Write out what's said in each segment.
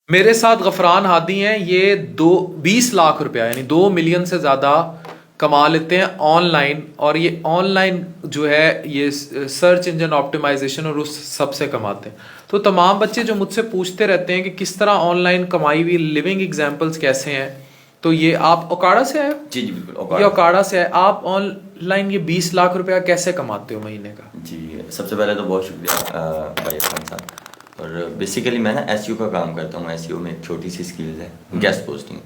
मेरे साथ गफरान हादी हैं। ये 20 लाख रुपया यानी 2 मिलियन से ज़्यादा कमा लेते हैं ऑनलाइन। और ये ऑनलाइन जो है ये सर्च इंजन ऑप्टिमाइजेशन और उस सबसे कमाते हैं। तो तमाम बच्चे जो मुझसे पूछते रहते हैं कि किस तरह ऑनलाइन कमाई हुई लिविंग एग्जांपल्स कैसे हैं, तो ये आप ओकाड़ा से आए? जी जी बिल्कुल ये ओकाड़ा से है। आप ऑनलाइन ये 20 लाख रुपया कैसे कमाते हो महीने का? जी। सबसे पहले तो बहुत शुक्रिया भाई खान साहब। और बेसिकली मैं ना एसईओ का काम करता हूँ। एसईओ में एक छोटी सी स्किल्स है गेस्ट पोस्टिंग।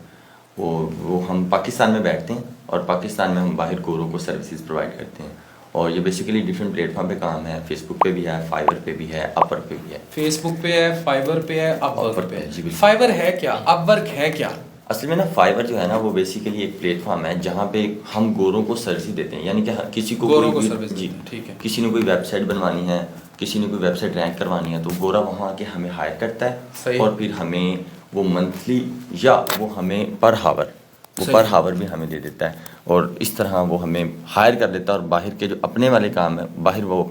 वो हम पाकिस्तान में बैठते हैं और पाकिस्तान में हम बाहर गोरों को सर्विसेज प्रोवाइड करते हैं। और ये बेसिकली डिफरेंट प्लेटफॉर्म पे काम है। फेसबुक पे भी है, फाइवर पे भी है, अपवर्क पे भी है। फेसबुक पे है, फाइवर पे है, अपवर्क पे है। जी बिल्कुल। फाइवर है क्या, अपवर्क है क्या? असल में ना फाइवर जो है ना वो बेसिकली एक प्लेटफॉर्म है जहाँ पे हम गोरों को सर्विस देते हैं। यानी कि किसी को गोरों कोई को भी सर्विस जी ठीक है। किसी ने कोई वेबसाइट बनवानी है, किसी ने कोई वेबसाइट रैंक करवानी है, तो गोरा वहाँ आके हमें हायर करता है और फिर हमें वो मंथली या वो हमें पर हावर भी हमें दे देता है। और इस तरह वो हमें हायर कर देता है और बाहर के जो अपने वाले काम है बाहर वो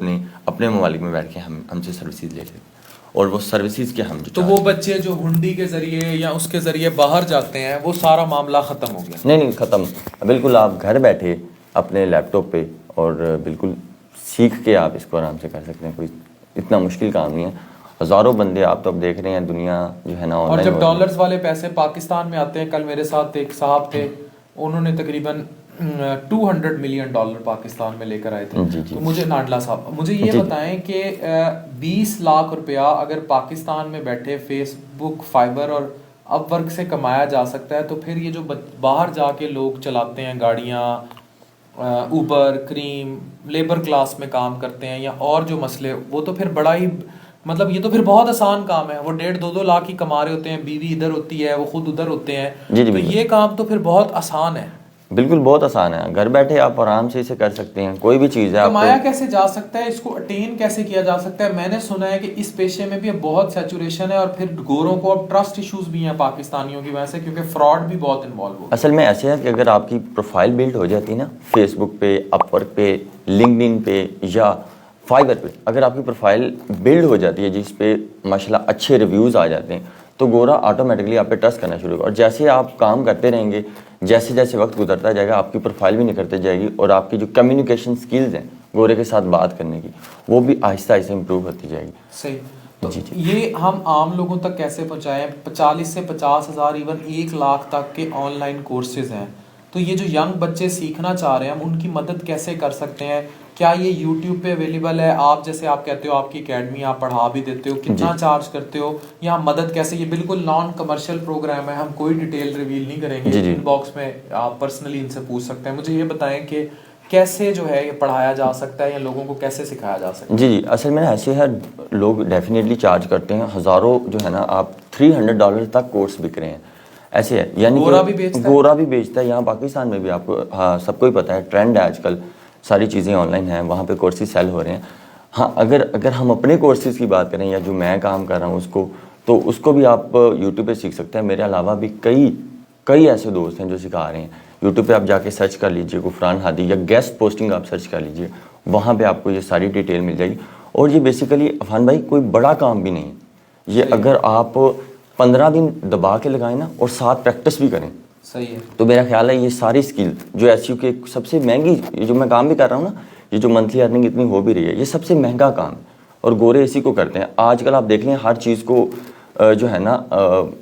अपने ममालिक में बैठ के हमसे सर्विसेज ले लेते हैं। और वो सर्विसेज के हम तो वो बच्चे जो हुंडी के जरिए या उसके जरिए बाहर जाते हैं वो सारा मामला ख़त्म हो गया? नहीं ख़त्म। बिल्कुल आप घर बैठे अपने लैपटॉप पे और बिल्कुल सीख के आप इसको आराम से कर सकते हैं। कोई इतना मुश्किल काम नहीं है। हज़ारों बंदे आप तो अब देख रहे हैं दुनिया जो है ना और जब डॉलर्स वाले पैसे पाकिस्तान में आते हैं, कल मेरे साथ एक साहब थे, उन्होंने तकरीबन 200 मिलियन डॉलर पाकिस्तान में लेकर आए थे। जी जी। तो मुझे नाडला साहब मुझे ये बताएं कि 20 लाख रुपया अगर पाकिस्तान में बैठे फेसबुक, फाइबर और अपवर्क से कमाया जा सकता है, तो फिर ये जो बाहर जाके लोग चलाते हैं गाड़ियाँ, ऊबर, क्रीम, लेबर क्लास में काम करते हैं या और जो मसले, वो तो फिर बड़ा ही मतलब ये तो फिर बहुत आसान काम है। वो 1.5-2 लाख ही कमा रहे होते हैं, बीवी इधर होती है, वो खुद उधर होते हैं। जी तो ये काम तो फिर बहुत आसान है। बिल्कुल बहुत आसान है। घर बैठे आप आराम से इसे कर सकते हैं। कोई भी चीज़ है कमाया कैसे जा सकता है, इसको अटेन कैसे किया जा सकता है? मैंने सुना है कि इस पेशे में भी अब बहुत सैचुरेशन है और फिर गोरों को अब ट्रस्ट इश्यूज भी हैं पाकिस्तानियों की वजह से, क्योंकि फ्रॉड भी बहुत इन्वॉल्व हो। असल में ऐसे है कि अगर आपकी प्रोफाइल बिल्ड हो जाती है ना फेसबुक पे, अपवर्क पे, लिंक्डइन पे या फाइवर पे, अगर आपकी प्रोफाइल बिल्ड हो जाती है जिस पे माशाल्लाह अच्छे रिव्यूज़ आ जाते हैं, तो गोरा ऑटोमेटिकली आप पे ट्रस्ट करना शुरू होगा। और जैसे आप काम करते रहेंगे, जैसे जैसे वक्त गुजरता जाएगा, आपकी प्रोफाइल भी निकलती जाएगी और आपकी जो कम्युनिकेशन स्किल्स हैं गोरे के साथ बात करने की, वो भी आहिस्ता आहिस्ता इंप्रूव होती जाएगी। सही। तो ये हम आम लोगों तक कैसे पहुंचाएं? 40 से 50 हज़ार, इवन 1 लाख तक के ऑनलाइन कोर्सेज हैं। तो ये जो यंग बच्चे सीखना चाह रहे हैं, हम उनकी मदद कैसे कर सकते हैं? क्या ये यूट्यूब पे अवेलेबल है? आप जैसे आप कहते हो आपकी एकेडमी, आप पढ़ा भी देते हो, कितना चार्ज करते हो या मदद कैसे? ये बिल्कुल नॉन कमर्शियल प्रोग्राम है, हम कोई डिटेल रिवील नहीं करेंगे। इनबॉक्स में आप पर्सनली इनसे पूछ सकते हैं। मुझे ये बताएं कि कैसे जो है ये पढ़ाया जा सकता है या लोगों को कैसे सिखाया जा सकता है? जी असल में ऐसे है, लोग डेफिनेटली चार्ज करते हैं। हज़ारों जो है ना, आप $300 तक कोर्स बिक रहे हैं। ऐसे है, यानी गोरा भी बेचता है यहाँ पाकिस्तान में भी। आपको हाँ सबको ही पता है, ट्रेंड है आजकल, सारी चीज़ें ऑनलाइन हैं, वहाँ पे कोर्सेज सेल हो रहे हैं। हाँ अगर हम अपने कोर्सेज की बात करें या जो मैं काम कर रहा हूँ उसको, तो उसको भी आप यूट्यूब पे सीख सकते हैं। मेरे अलावा भी कई ऐसे दोस्त हैं जो सिखा रहे हैं। यूट्यूब पे आप जाके सर्च कर लीजिए गफरान हादी या गेस्ट पोस्टिंग आप सर्च कर लीजिए, वहाँ पे आपको ये सारी डिटेल मिल जाएगी। और ये बेसिकली अफान भाई कोई बड़ा काम भी नहीं है ये। अगर आप 15 दिन दबा के लगाएं ना और साथ प्रैक्टिस भी करें, सही है, तो मेरा ख्याल है ये सारी स्किल जो एसईओ के सबसे महंगी, ये जो मैं काम भी कर रहा हूँ ना, ये जो मंथली अर्निंग इतनी हो भी रही है, ये सबसे महंगा काम है और गोरे इसी को करते हैं। आजकल आप देख लें हर चीज़ को जो है ना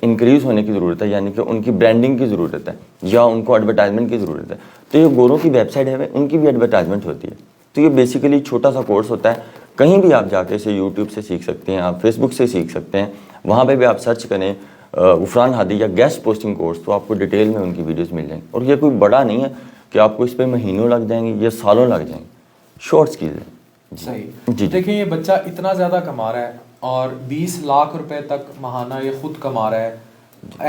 इंक्रीज़ होने की ज़रूरत है, यानी कि उनकी ब्रांडिंग की ज़रूरत है या उनको एडवर्टाइजमेंट की ज़रूरत है। तो ये गोरों की वेबसाइट है उनकी भी एडवर्टाइजमेंट होती है। तो ये बेसिकली छोटा सा कोर्स होता है। कहीं भी आप जाके इसे यूट्यूब से सीख सकते हैं, आप फेसबुक से सीख सकते हैं। वहाँ पर भी आप सर्च करें गफरान हादी या गेस्ट पोस्टिंग कोर्स, तो आपको डिटेल में उनकी वीडियोज़ मिल जाएंगी। और ये कोई बड़ा नहीं है कि आपको इस पर महीनों लग जाएंगे या सालों लग जाएंगे, शॉर्ट स्किल है। सही जी। देखिए ये बच्चा इतना ज़्यादा कमा रहा है और 20 लाख रुपए तक महाना ये खुद कमा रहा है,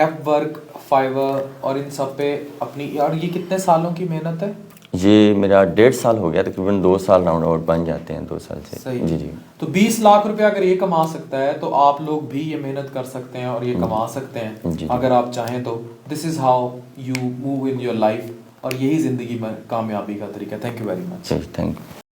अपवर्क, फाइवर और इन सब पे अपनी। और ये कितने सालों की मेहनत है? ये मेरा 1.5 साल हो गया, तकरीबन 2 साल राउंड अबाउट बन जाते हैं 2 साल से। सही जी। तो 20 लाख रुपया अगर ये कमा सकता है तो आप लोग भी ये मेहनत कर सकते हैं और ये कमा सकते हैं अगर आप चाहें तो। This is how you move in your life, और यही ज़िंदगी में कामयाबी का तरीका। Thank you very much. Thank you.